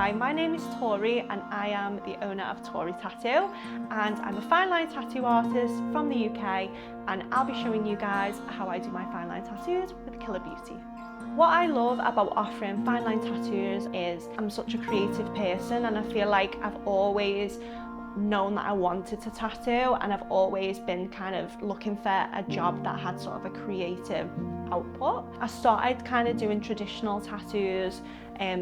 Hi, my name is Tori and I am the owner of Tori Tattoo, and I'm a fine line tattoo artist from the UK, and I'll be showing you guys how I do my fine line tattoos with Killer Beauty. What I love about offering fine line tattoos is I'm such a creative person, and I feel like I've always known that I wanted to tattoo, and I've always been kind of looking for a job that had sort of a creative output. I started kind of doing traditional tattoos,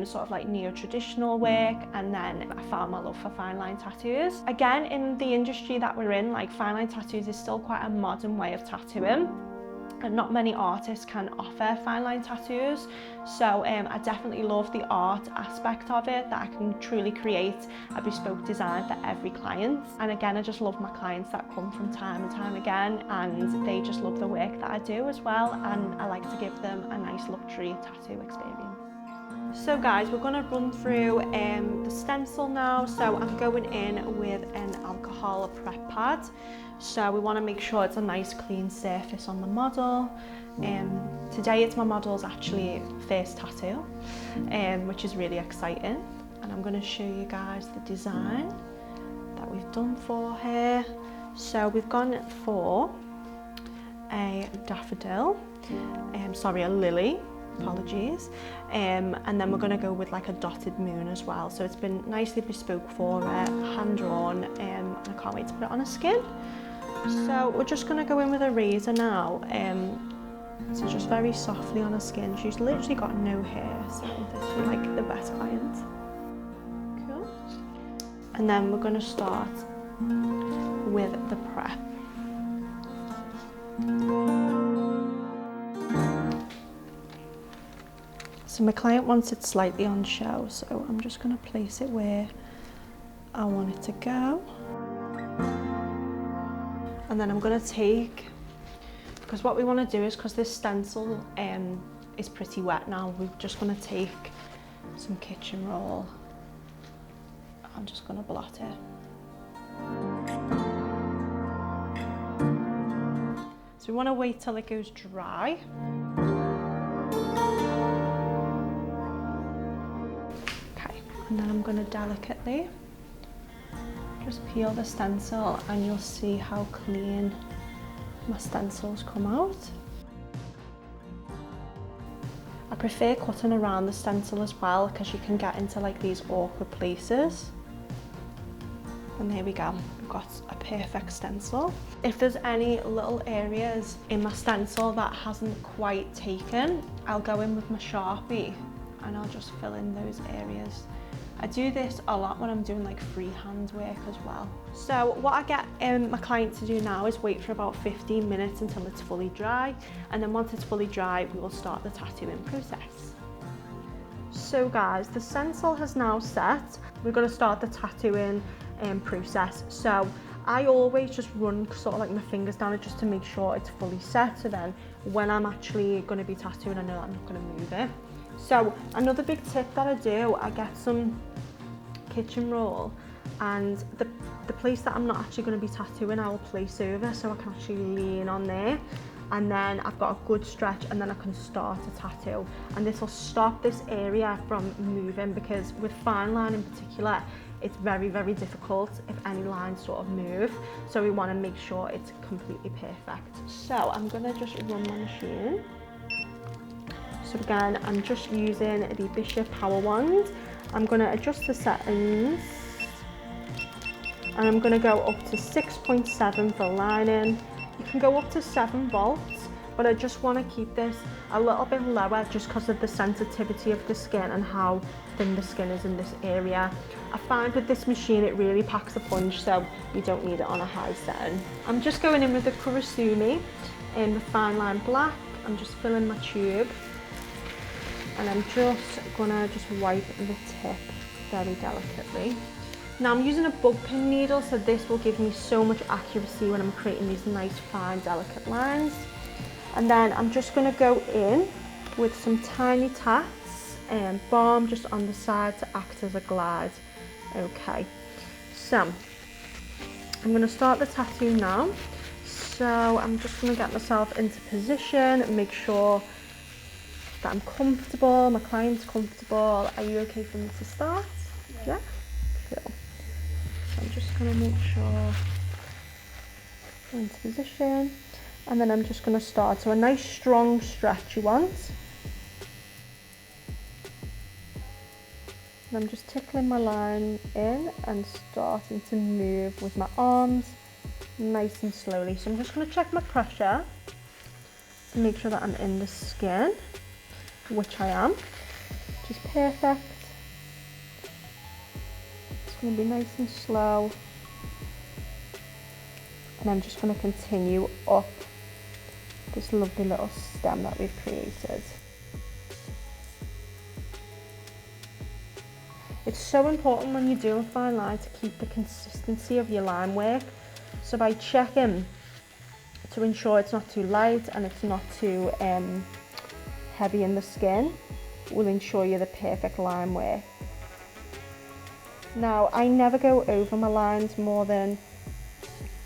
sort of like neo-traditional work, and then I found my love for fine line tattoos. Again, in the industry that we're in, like fine line tattoos is still quite a modern way of tattooing, and not many artists can offer fine line tattoos. So I definitely love the art aspect of it, that I can truly create a bespoke design for every client. And again, I just love my clients that come from time and time again, and they just love the work that I do as well, and I like to give them a nice luxury tattoo experience. So guys, we're going to run through the stencil now. So I'm going in with an alcohol prep pad. So we want to make sure it's a nice clean surface on the model. Today it's my model's actually first tattoo, which is really exciting. And I'm going to show you guys the design that we've done for her. So we've gone for a daffodil, a lily. Apologies, and then we're going to go with like a dotted moon as well. So it's been nicely bespoke for her, hand drawn, and I can't wait to put it on her skin. So we're just going to go in with a razor now, so just very softly on her skin. She's literally got no hair, so this is like the best client. Cool. And then we're going to start with the prep. So my client wants it slightly on show, so I'm just going to place it where I want it to go. And then I'm going to take, because what we want to do is, because this stencil is pretty wet now, we're just going to take some kitchen roll. I'm just going to blot it. So we want to wait till it goes dry. And then I'm going to delicately just peel the stencil, and you'll see how clean my stencils come out. I prefer cutting around the stencil as well, because you can get into like these awkward places. And there we go, we've got a perfect stencil. If there's any little areas in my stencil that hasn't quite taken, I'll go in with my Sharpie and I'll just fill in those areas. I do this a lot when I'm doing like freehand work as well. So what I get my client to do now is wait for about 15 minutes until it's fully dry, and then once it's fully dry, we will start the tattooing process. So guys, the stencil has now set. We're going to start the tattooing process. So I always just run sort of like my fingers down it just to make sure it's fully set, so then when I'm actually going to be tattooing, I know that I'm not going to move it. So another big tip that I do, I get some kitchen roll, and the place that I'm not actually going to be tattooing, I will place over so I can actually lean on there, and then I've got a good stretch, and then I can start a tattoo. And this will stop this area from moving, because with fine line in particular, it's very, very difficult if any lines sort of move. So we want to make sure it's completely perfect. So I'm going to just run my machine. So again, I'm just using the Bishop Power Wand. I'm going to adjust the settings, and I'm going to go up to 6.7 for lining. You can go up to 7 volts, but I just want to keep this a little bit lower just because of the sensitivity of the skin and how thin the skin is in this area. I find with this machine it really packs a punch, so you don't need it on a high setting. I'm just going in with the Kuro Sumi in the Fine Line Black. I'm just filling my tube, and I'm just gonna wipe the tip very delicately. Now I'm using a bug pin needle, so this will give me so much accuracy when I'm creating these nice fine delicate lines. And then I'm just gonna go in with some Tiny Tattz and balm just on the side to act as a glide. Okay, so I'm gonna start the tattoo now. So I'm just gonna get myself into position and make sure that I'm comfortable, my client's comfortable. Are you okay for me to start? Yeah, cool. So I'm just going to make sure I'm into position, and then I'm just going to start. So a nice strong stretch you want. And I'm just tickling my line in and starting to move with my arms nice and slowly. So I'm just going to check my pressure to make sure that I'm in the skin, which I am, which is perfect. It's going to be nice and slow. And I'm just going to continue up this lovely little stem that we've created. It's so important when you're doing fine line to keep the consistency of your line work. So by checking to ensure it's not too light and it's not too heavy in the skin, will ensure you the perfect line work. Now, I never go over my lines more than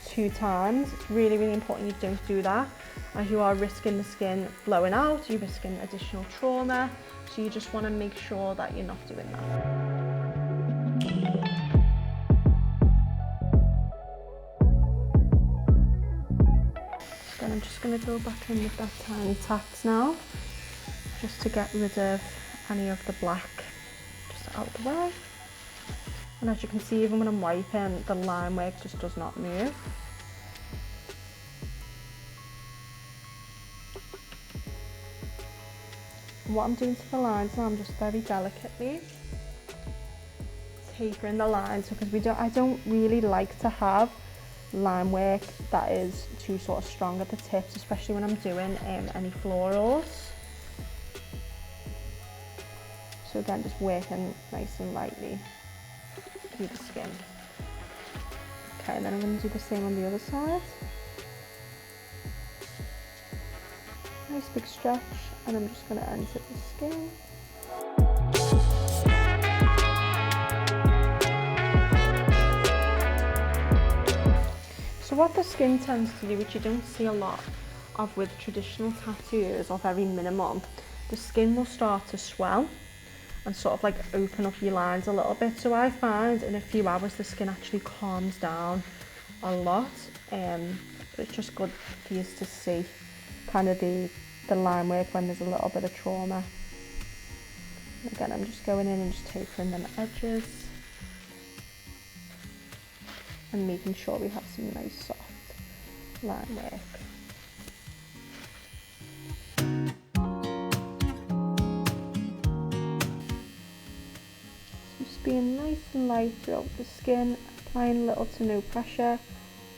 2 times. It's really, really important you don't do that, as you are risking the skin blowing out, you're risking additional trauma. So you just want to make sure that you're not doing that. Then I'm just going to go back in with that Tiny Tattz now, just to get rid of any of the black just out the way. And as you can see, even when I'm wiping, the line work just does not move. And what I'm doing to the lines now, I'm just very delicately tapering the lines, because I don't really like to have line work that is too sort of strong at the tips, especially when I'm doing any florals. So again, just working nice and lightly through the skin. Okay, and then I'm going to do the same on the other side. Nice big stretch, and I'm just going to enter the skin. So what the skin tends to do, which you don't see a lot of with traditional tattoos, or very minimal, the skin will start to swell and sort of like open up your lines a little bit. So I find in a few hours the skin actually calms down a lot, but it's just good for you to see kind of the line work when there's a little bit of trauma. And again, I'm just going in and just tapering them edges and making sure we have some nice soft line work. Just being nice and light throughout the skin, applying little to no pressure,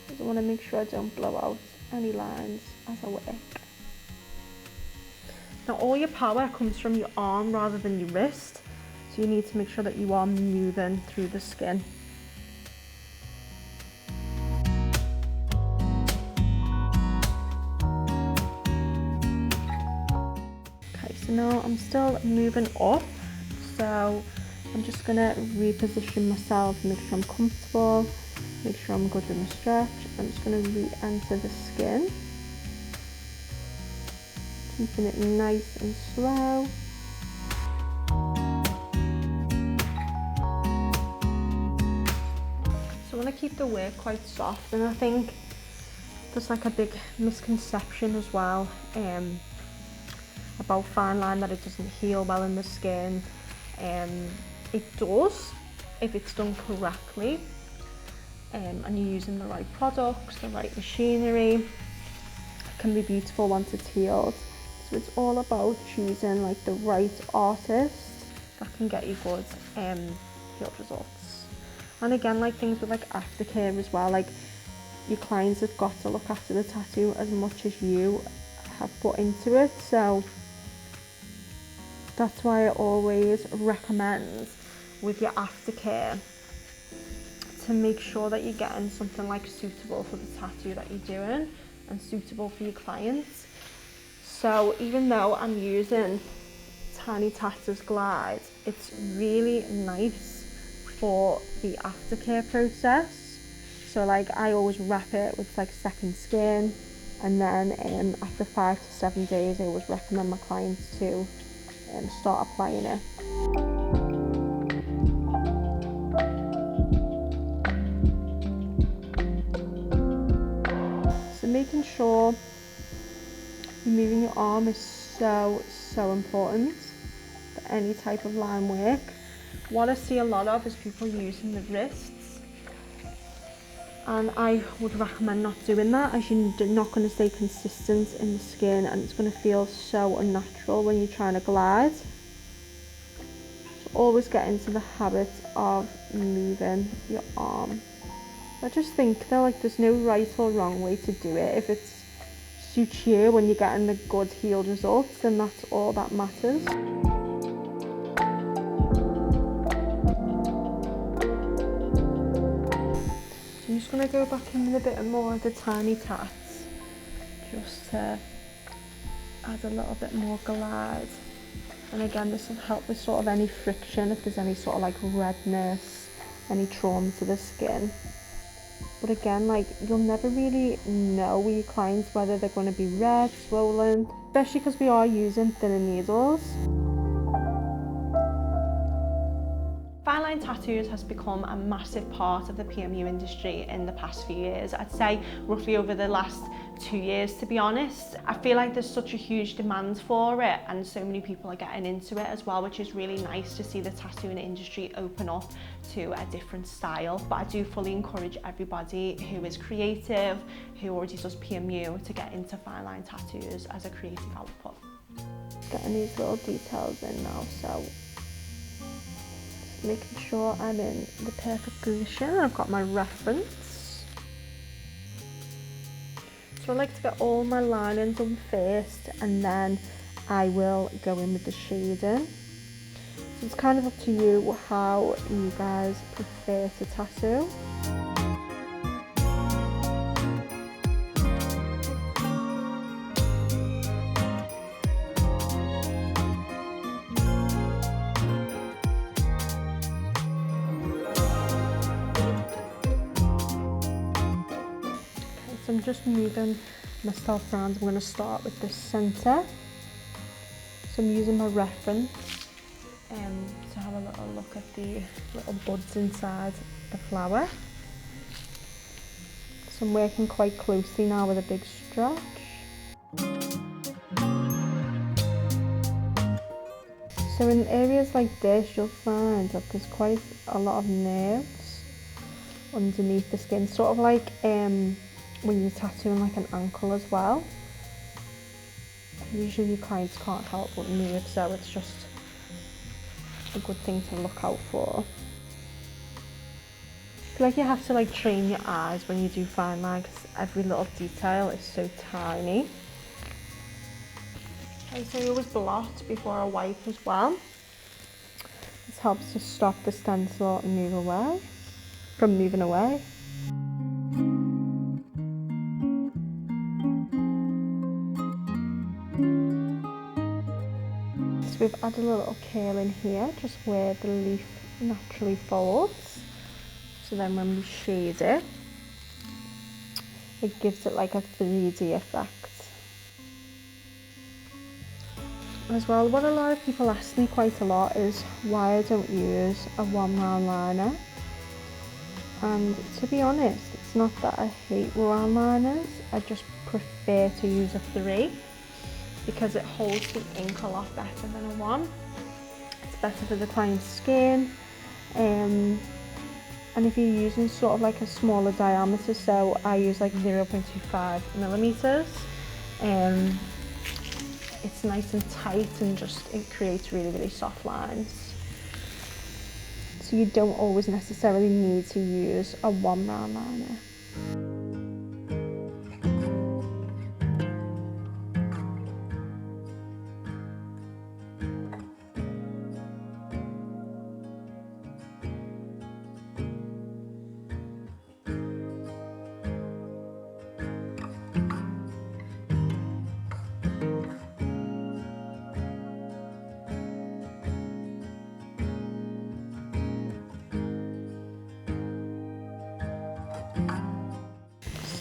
because I want to make sure I don't blow out any lines as I work. Now all your power comes from your arm rather than your wrist, so you need to make sure that you are moving through the skin. So now I'm still moving up, so I'm just going to reposition myself, make sure I'm comfortable, make sure I'm good with my stretch. I'm just going to re-enter the skin, keeping it nice and slow. So I want to keep the work quite soft, and I think there's like a big misconception as well about fine line, that it doesn't heal well in the skin. It does if it's done correctly, and you're using the right products, the right machinery. It can be beautiful once it's healed. So it's all about choosing like the right artist that can get you good healed results. And again, like things with like aftercare as well, like your clients have got to look after the tattoo as much as you have put into it. So that's why I always recommend with your aftercare to make sure that you're getting something like suitable for the tattoo that you're doing and suitable for your clients. So even though I'm using Tiny Tatz's Glide, it's really nice for the aftercare process. So like I always wrap it with like second skin, and then after 5 to 7 days I always recommend my clients to start applying it. making sure you're moving your arm is so important for any type of line work. What I see a lot of is people using the wrists, and I would recommend not doing that, as you're not going to stay consistent in the skin and it's going to feel so unnatural when you're trying to glide. So always get into the habit of moving your arm. I just think though, like, there's no right or wrong way to do it. If it suits you when you're getting the good healed results, then that's all that matters. I'm just going to go back in with a bit more of the Tiny Tattz, just to add a little bit more glide. And again, this will help with sort of any friction, if there's any sort of like redness, any trauma to the skin. But again, like, you'll never really know with your clients whether they're going to be red, swollen, especially because we are using thinner needles. Fine line tattoos has become a massive part of the PMU industry in the past few years. I'd say roughly over the last 2 years, to be honest. I feel like there's such a huge demand for it, and so many people are getting into it as well, which is really nice to see the tattooing industry open up to a different style. But I do fully encourage everybody who is creative, who already does PMU, to get into fine line tattoos as a creative output. Getting these little details in now, so making sure I'm in the perfect position. I've got my reference. So I like to get all my lining done first, and then I will go in with the shading. So it's kind of up to you how you guys prefer to tattoo. So I'm just moving myself around. I'm going to start with the centre. So I'm using my reference to have a little look at the little buds inside the flower. So I'm working quite closely now with a big stretch. So in areas like this, you'll find that there's quite a lot of nerves underneath the skin, sort of like when you're tattooing like an ankle as well. Usually your clients can't help but move, so it's just a good thing to look out for. I feel like you have to like train your eyes when you do fine line, because every little detail is so tiny. And so you always blot before I wipe as well. This helps to stop the stencil and from moving away. So we've added a little curl in here, just where the leaf naturally folds. So then when we shade it, it gives it like a 3D effect. As well, what a lot of people ask me quite a lot is why I don't use a 1 round liner. And to be honest, it's not that I hate round liners, I just prefer to use a 3 because it holds the ink a lot better than a 1. It's better for the client's skin, and if you're using sort of like a smaller diameter, so I use like 0.25 millimeters, it's nice and tight and just it creates really soft lines. So you don't always necessarily need to use a 1 round liner.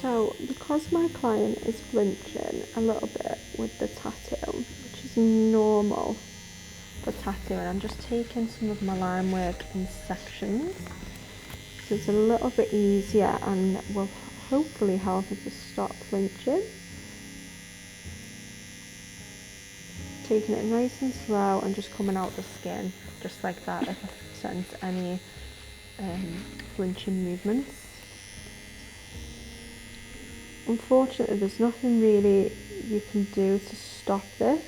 So because my client is flinching a little bit with the tattoo, which is normal for tattooing, I'm just taking some of my line work in sections, so it's a little bit easier and will hopefully help it to stop flinching. Taking it nice and slow and just coming out the skin, just like that, if I sense any flinching movements. Unfortunately, there's nothing really you can do to stop this,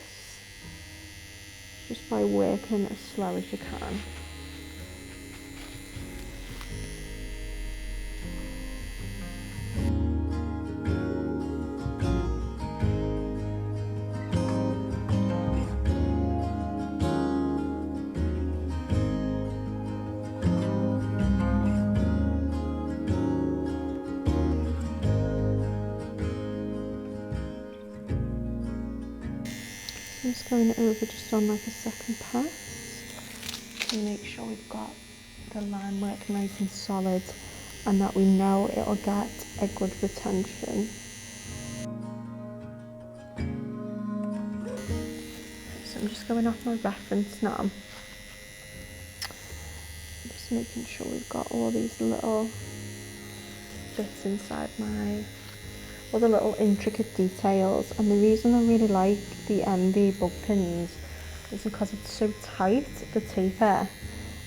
just by working as slow as you can. I'm just going over just on like a second pass to make sure we've got the line work nice and solid and that we know it'll get a good retention. So I'm just going off my reference now. Just making sure we've got all these little bits inside all the little intricate details. And the reason I really like the MV bug pins is because it's so tight, the taper,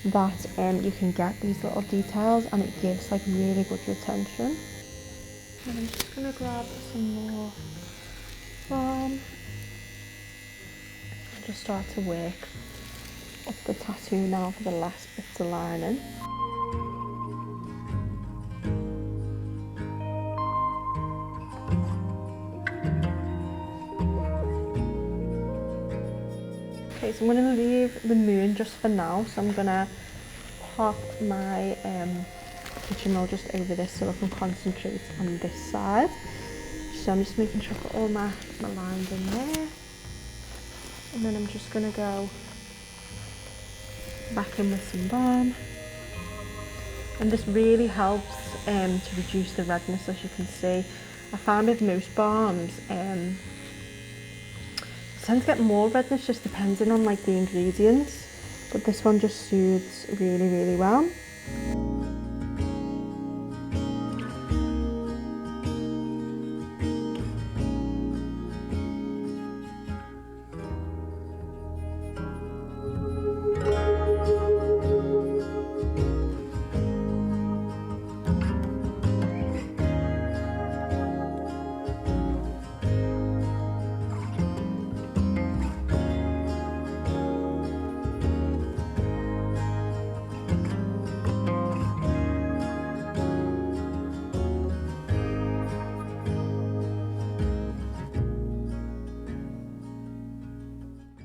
that you can get these little details and it gives like really good retention. And I'm just going to grab some more balm and just start to work up the tattoo now for the last bits of lining. Okay, so I'm going to leave the moon just for now, so I'm going to pop my kitchen roll just over this so I can concentrate on this side. So I'm just making sure I've got all my lines in there, and then I'm just going to go back in with some balm, and this really helps to reduce the redness. As you can see, I found with most balms tend to get more redness just depending on like the ingredients, but this one just soothes really, really well.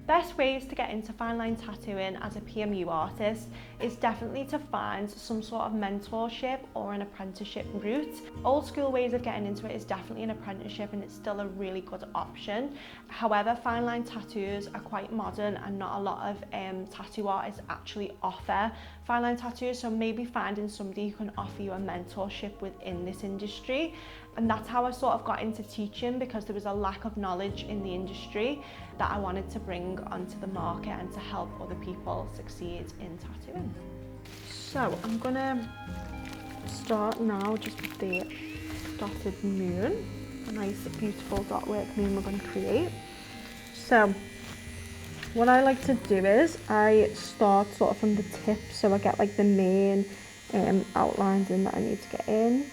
Best ways to get into fine line tattooing as a PMU artist is definitely to find some sort of mentorship or an apprenticeship route. Old school ways of getting into it is definitely an apprenticeship, and it's still a really good option. However, fine line tattoos are quite modern and not a lot of tattoo artists actually offer fine line tattoos, so maybe finding somebody who can offer you a mentorship within this industry. And that's how I sort of got into teaching, because there was a lack of knowledge in the industry that I wanted to bring onto the market and to help other people succeed in tattooing. So I'm gonna start now just with the dotted moon, a nice beautiful dot work moon we're going to create. So what I like to do is I start sort of from the tip, so I get like the main outlines in that I need to get in.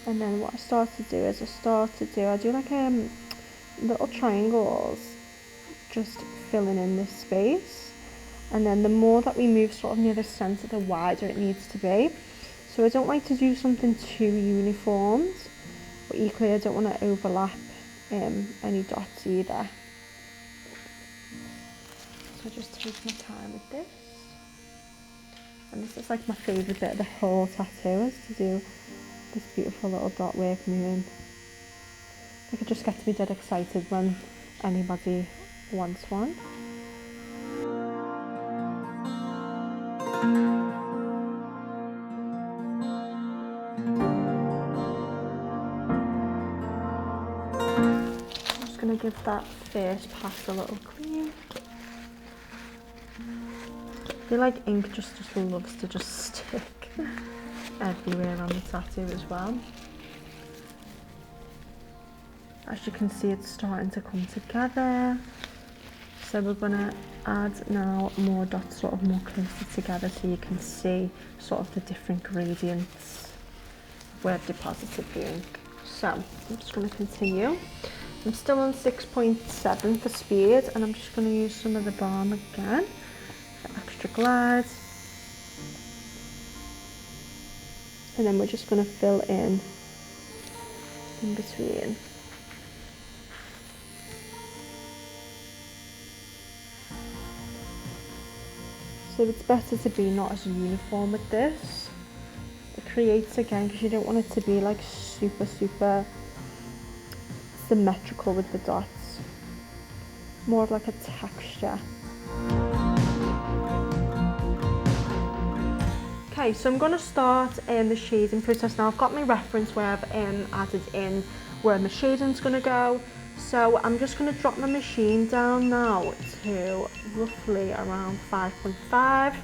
And then what I start to do is I do like little triangles, just filling in this space. And then the more that we move sort of near the centre, the wider it needs to be. So I don't like to do something too uniformed, but equally I don't want to overlap any dots either. So I just take my time with this. And this is like my favourite bit of the whole tattoo, is to do this beautiful little dot work moon. I could just get to be dead excited when anybody wants one. I'm just going to give that first pass a little clean. feel like ink just loves to just stick everywhere on the tattoo as well. As you can see, it's starting to come together. So we're gonna add now more dots sort of more closer together so you can see sort of the different gradients where I've deposited the ink. So I'm just gonna continue. I'm still on 6.7 for speed, and I'm just gonna use some of the balm again for extra glide. And then we're just gonna fill in between. So it's better to be not as uniform with this. It creates, again, because you don't want it to be like super symmetrical with the dots. More of like a texture. Okay, so I'm going to start the shading process now. I've got my reference where I've added in where my shading's going to go. So I'm just going to drop my machine down now to roughly around 5.5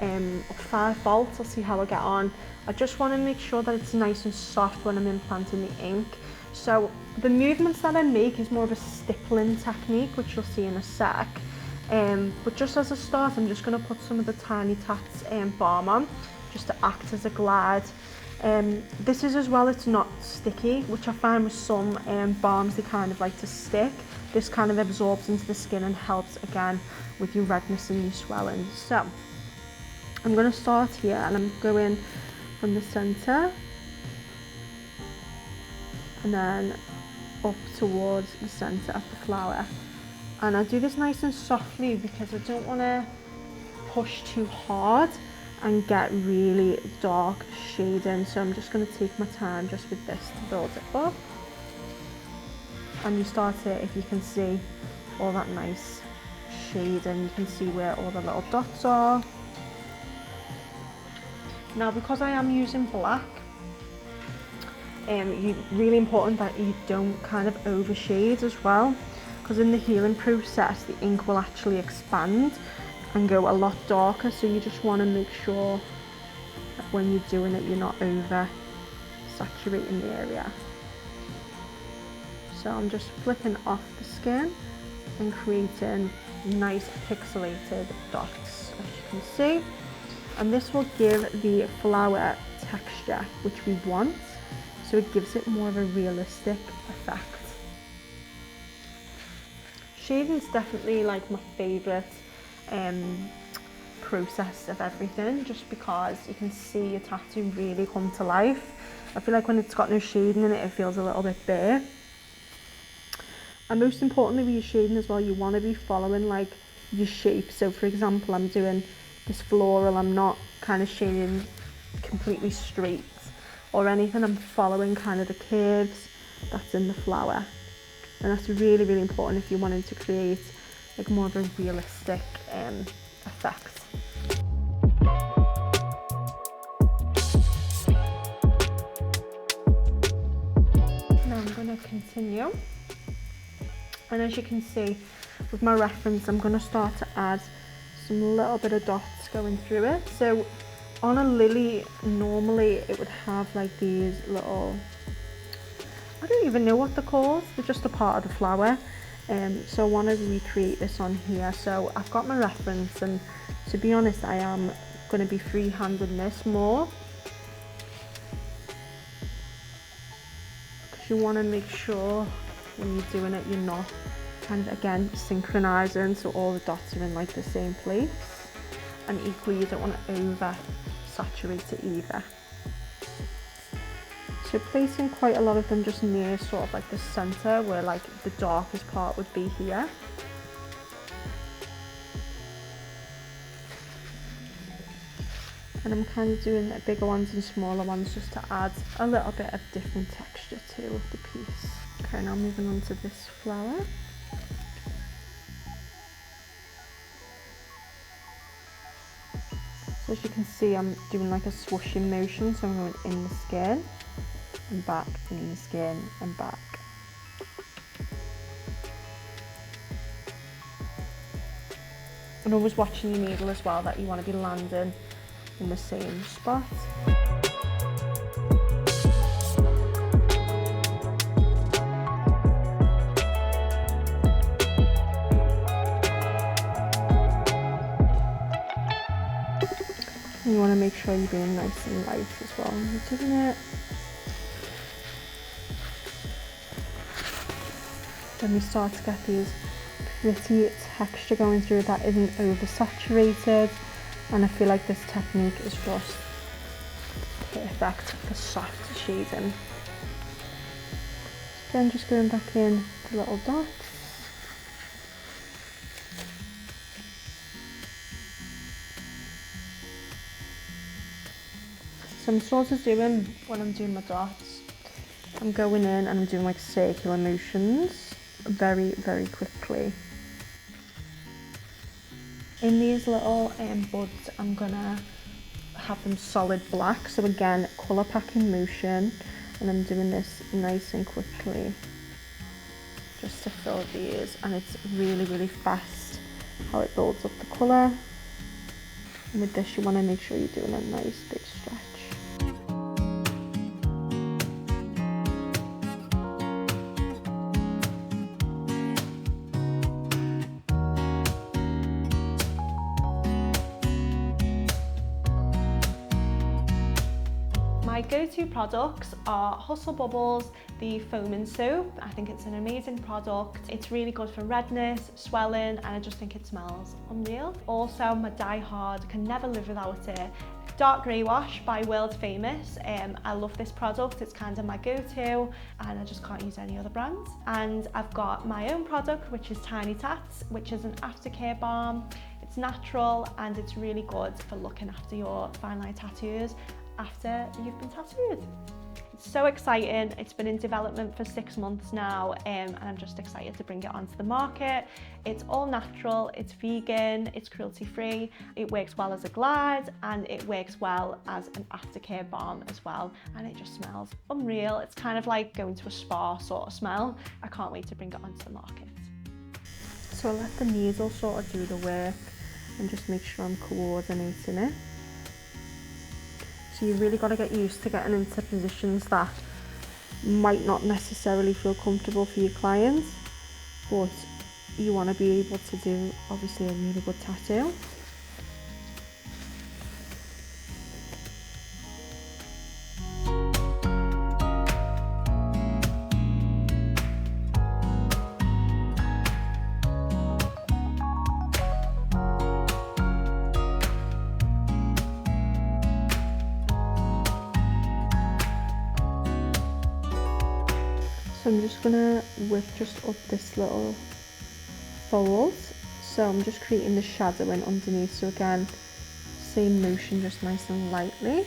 or 5 volts. I'll see how I get on. I just want to make sure that it's nice and soft when I'm implanting the ink. So the movements that I make is more of a stippling technique, which you'll see in a sec. But just as a start, I'm just going to put some of the Tiny Tattz balm on, just to act as a glide. This is as well, it's not sticky, which I find with some balms, they kind of like to stick. This kind of absorbs into the skin and helps again with your redness and your swelling. So I'm going to start here, and I'm going from the center and then up towards the center of the flower. And I do this nice and softly because I don't want to push too hard and get really dark shading. So I'm just going to take my time just with this to build it up. And you start it, if you can see all that nice shading, you can see where all the little dots are. Now, because I am using black, really important that you don't kind of overshade as well, because in the healing process the ink will actually expand and go a lot darker, so you just want to make sure that when you're doing it you're not over saturating the area. So I'm just flipping off the skin and creating nice pixelated dots, as you can see, and this will give the flower texture which we want, so it gives it more of a realistic effect. Shading is definitely like my favourite process of everything, just because you can see your tattoo really come to life. I feel like when it's got no shading in it, it feels a little bit bare. And most importantly with your shading as well, you want to be following like your shape. So for example, I'm doing this floral, I'm not kind of shading completely straight or anything, I'm following kind of the curves that's in the flower. And that's really, really important if you're wanting to create like more of a realistic effect. Now I'm going to continue, and as you can see with my reference, I'm going to start to add some little bit of dots going through it. So on a lily, normally it would have like these little, I don't even know what they're called, they're just a part of the flower. So I want to recreate this on here. So I've got my reference, and to be honest, I am going to be freehanding this more, because you want to make sure when you're doing it you're not kind of again synchronizing so all the dots are in like the same place, and equally you don't want to over saturate it either. So placing quite a lot of them just near sort of like the center where like the darkest part would be here. And I'm kind of doing bigger ones and smaller ones just to add a little bit of different texture to the piece. Okay, now moving on to this flower. So as you can see, I'm doing like a swooshing motion, so I'm going in the skin and back, in the skin and back. And always watching your needle as well, that you want to be landing in the same spot. And you want to make sure you're being nice and light as well when you're doing it. Then we start to get these pretty texture going through that isn't oversaturated, and I feel like this technique is just perfect for soft shading. Then just going back in the little dots. So I'm sort of doing, when I'm doing my dots, I'm going in and I'm doing like circular motions very, very quickly. In these little buds, I'm gonna have them solid black. So again, colour packing motion, and I'm doing this nice and quickly just to fill these, and it's really, really fast how it builds up the colour. And with this, you want to make sure you're doing a nice big stretch. My go-to products are Hustle Bubbles, the foaming soap. I think it's an amazing product. It's really good for redness, swelling, and I just think it smells unreal. Also, my Die Hard, can never live without it. Dark Grey Wash by World Famous. I love this product, it's kind of my go-to, and I just can't use any other brands. And I've got my own product, which is Tiny Tattz, which is an aftercare balm. It's natural and it's really good for looking after your fine line tattoos after you've been tattooed. It's so exciting. It's been in development for 6 months now, and I'm just excited to bring it onto the market. It's all natural, it's vegan, it's cruelty-free, it works well as a glide, and it works well as an aftercare balm as well, and it just smells unreal. It's kind of like going to a spa sort of smell. I can't wait to bring it onto the market. So I let the needle sort of do the work and just make sure I'm coordinating it. So you really got to get used to getting into positions that might not necessarily feel comfortable for your clients, but you want to be able to do obviously a really good tattoo. So I'm just gonna whip just up this little fold. So I'm just creating the shadowing underneath. So again, same motion, just nice and lightly.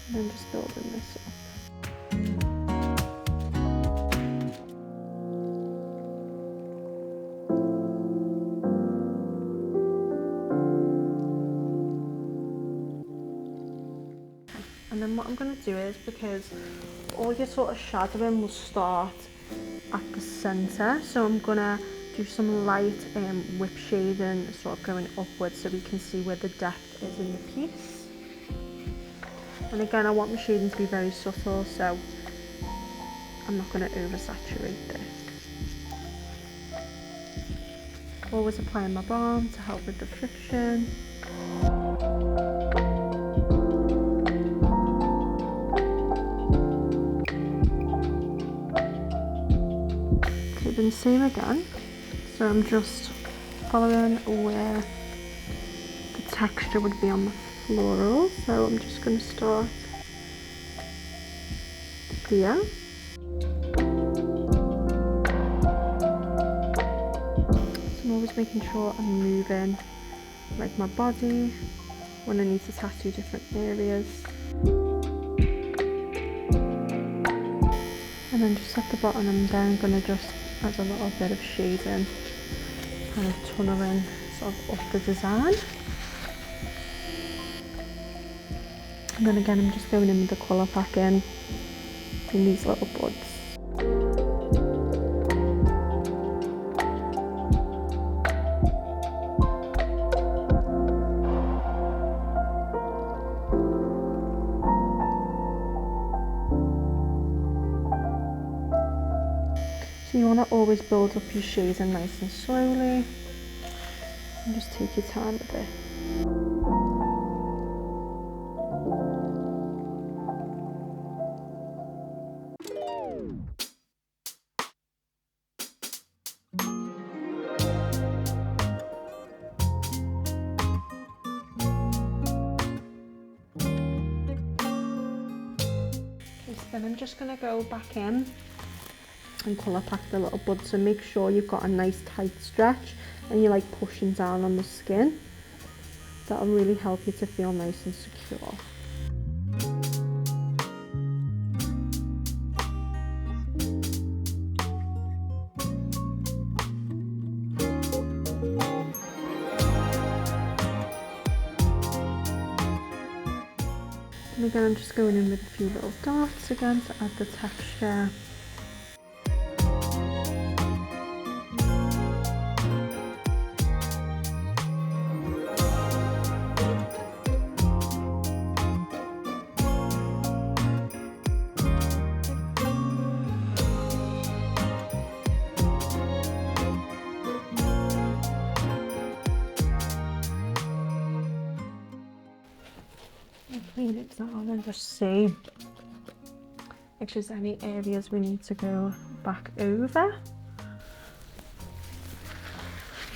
And then just building this up. And then what I'm going to do is, because all your sort of shadowing will start at the centre, so I'm going to do some light whip shading, sort of going upwards, so we can see where the depth is in the piece. And again, I want the shading to be very subtle, so I'm not going to oversaturate this. Always applying my balm to help with the friction. Then same again, so I'm just following where the texture would be on the floral, so I'm just going to start here. So I'm always making sure I'm moving like my body when I need to tattoo different areas. And then just at the bottom I'm then going to just add a little bit of shading, kind of tunneling sort of up the design. And then again I'm just going in with the colour packing in these little buds. always build up your shades in nice and slowly, and just take your time with it. Then I'm just going to go back in and colour pack the little buds, so make sure you've got a nice tight stretch and you're like pushing down on the skin. That'll really help you to feel nice and secure. And again, I'm just going in with a few little dots again to add the texture. Clean it down and just see if there's any areas we need to go back over.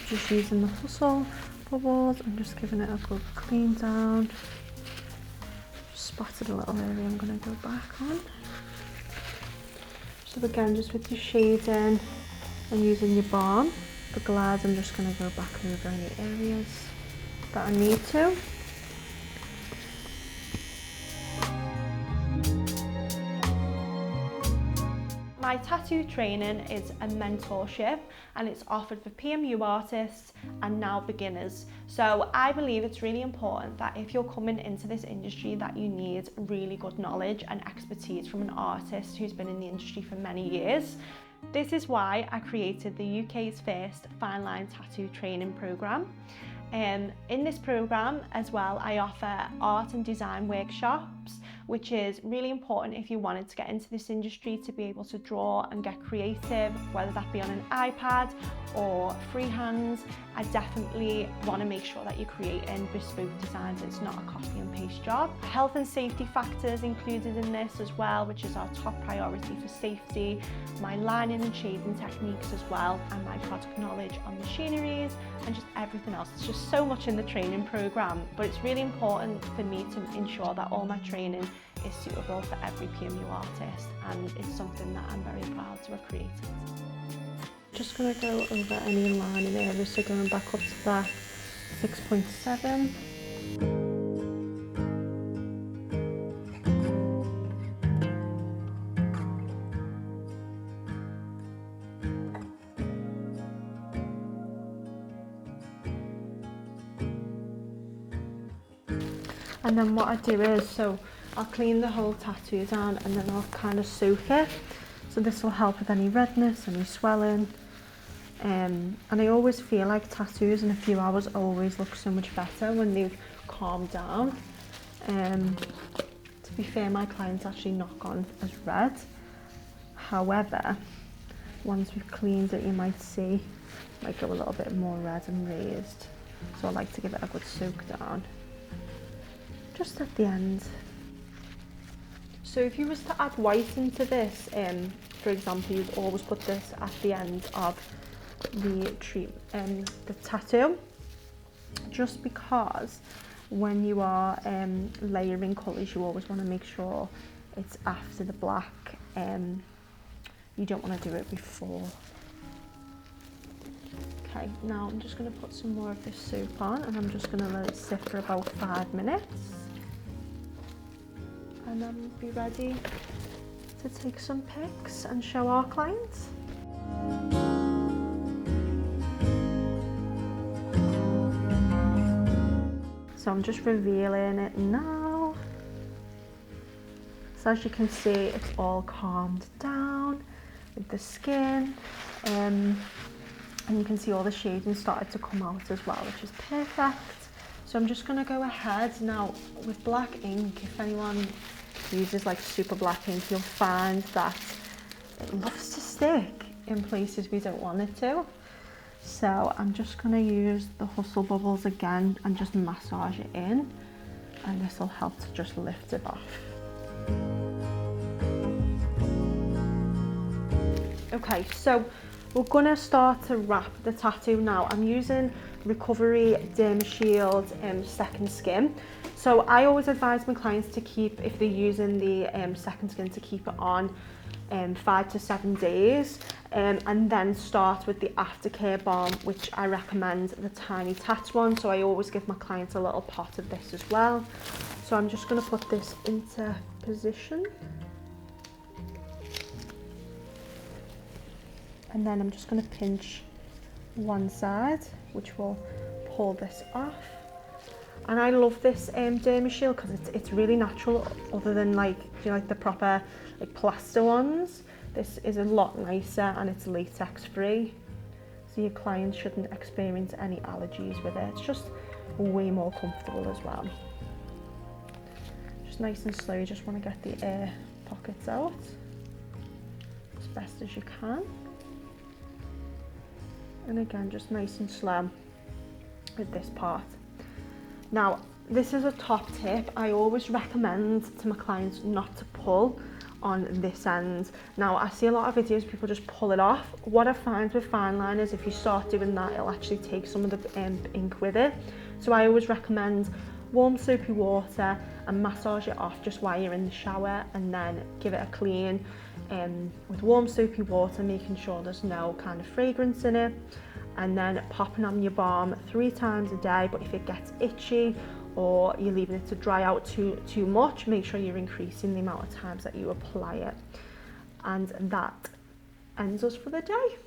Just using the hustle bubbles and just giving it a good clean down. Just spotted a little area I'm going to go back on. So again, just with your shading and using your balm, the glad, I'm just going to go back over any areas that I need to. My tattoo training is a mentorship and it's offered for PMU artists and now beginners. So I believe it's really important that if you're coming into this industry that you need really good knowledge and expertise from an artist who's been in the industry for many years. This is why I created the UK's first Fine Line Tattoo training programme. In this programme as well, I offer art and design workshops, which is really important if you wanted to get into this industry, to be able to draw and get creative, whether that be on an iPad or freehand. I definitely want to make sure that you're creating bespoke designs. It's not a copy and paste job. Health and safety factors included in this as well, which is our top priority for safety. My lining and shading techniques as well, and my product knowledge on machineries and just everything else. It's just so much in the training program, but it's really important for me to ensure that all my training is suitable for every PMU artist, and it's something that I'm very proud to have created. Just going to go over any lining areas, so going back up to that 6.7. And then what I do is, so I'll clean the whole tattoo down and then I'll kind of soak it. So this will help with any redness, any swelling. And I always feel like tattoos in a few hours always look so much better when they've calmed down. To be fair, my clients actually not gone as red. However, once we've cleaned it, you might see it might go a little bit more red and raised. So I like to give it a good soak down, just at the end. So if you was to add white into this, for example, you'd always put this at the end of the tattoo, just because when you are layering colours, you always want to make sure it's after the black. You don't want to do it before. Okay, now I'm just going to put some more of this soap on, and I'm just going to let it sit for about 5 minutes. And then be ready to take some pics and show our clients. So I'm just revealing it now. So as you can see, it's all calmed down with the skin. And you can see all the shading started to come out as well, which is perfect. So I'm just going to go ahead now with black ink. If anyone uses like super black ink, you'll find that it loves to stick. in places we don't want it to. So I'm just going to use the Hustle Bubbles again and just massage it in, and this will help to just lift it off. Okay, so we're going to start to wrap the tattoo now. I'm using Recovery Derma Shield Second Skin. So I always advise my clients to keep, if they're using the Second Skin, to keep it on 5 to 7 days, and then start with the Aftercare balm, which I recommend the Tiny Tattz one. So I always give my clients a little pot of this as well. So I'm just going to put this into position, and then I'm just going to pinch one side, which will pull this off. And I love this Derma Shield because it's really natural, other than like, you know, like the proper like plaster ones. This is a lot nicer and it's latex free, so your clients shouldn't experience any allergies with it. It's just way more comfortable as well. Just nice and slow, you just want to get the air pockets out as best as you can. And again, just nice and slow with this part. Now, this is a top tip. I always recommend to my clients not to pull on this end. Now, I see a lot of videos, people just pull it off. What I find with fine line is if you start doing that, it'll actually take some of the ink with it. So I always recommend warm soapy water and massage it off just while you're in the shower, and then give it a clean with warm soapy water, making sure there's no kind of fragrance in it, and then popping on your balm 3 times a day. But if it gets itchy or you're leaving it to dry out too much, make sure you're increasing the amount of times that you apply it. And that ends us for the day.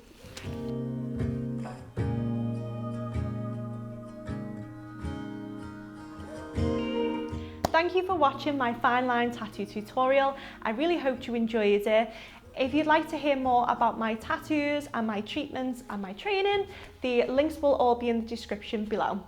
Thank you for watching my fine line tattoo tutorial. I really hope you enjoyed it. If you'd like to hear more about my tattoos and my treatments and my training, the links will all be in the description below.